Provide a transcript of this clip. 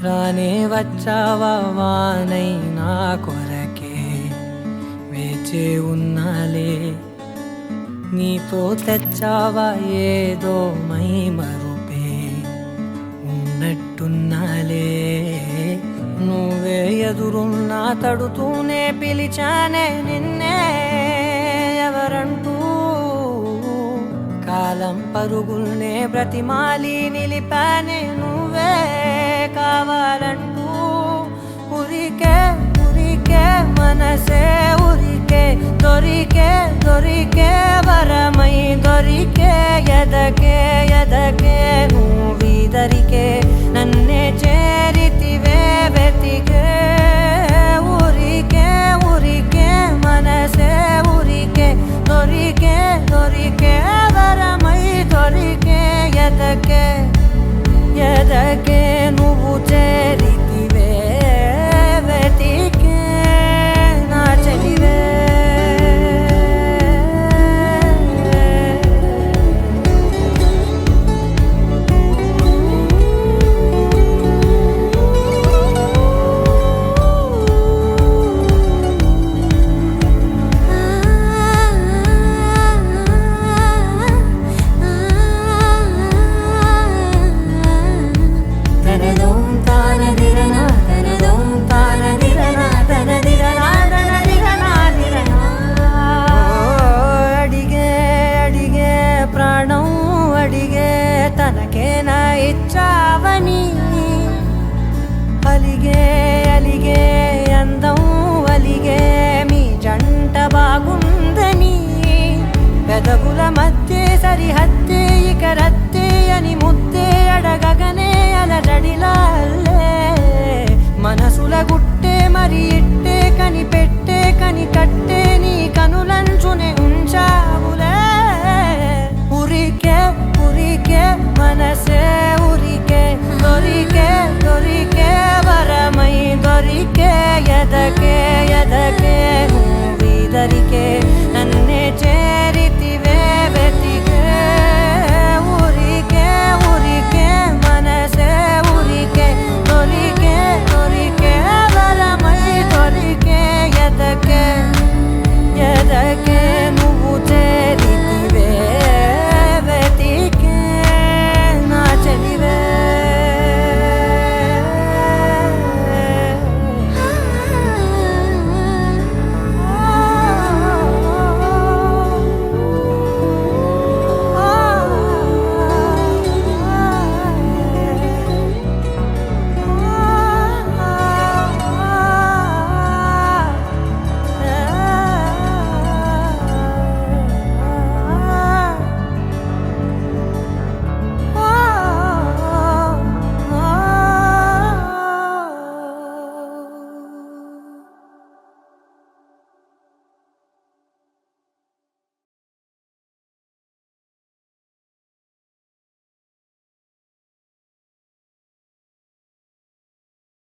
రానే వచ్చావా వానై నా కొరకే వేచే ఉన్నాలే నీతో తెచ్చావా ఏదో మై మరుపే ఉన్నట్టున్నాలే నువ్వే ఎదురున్నా తడుతూనే పిలిచానే నిన్నే ఎవరంటూ కాలం పరుగుల్నే బ్రతిమాలి నిలిపానే నువ్వే కావాలంటూ ఉరికే ఉరికే మనసే ఉరికే దొరికే దొరికే వరమై దొరికే ఎదకే ఎదకే నువ్విదరికే నన్నే చేరితివే వెతికే ఉరికే ఉరికే మనసే ఉరికే దొరికే దొరికే వరమై దొరికే ఎదకే ఎదకే నువ్వు చేరితివే వెతికే నా చెలివే తనకేనా ఇచ్చావని అలిగే అలిగే అందం అలిగే మీ జంట బాగుందని పెదవుల మధ్య సరిహద్దే ఇక రద్దే అని ముద్దే అడగ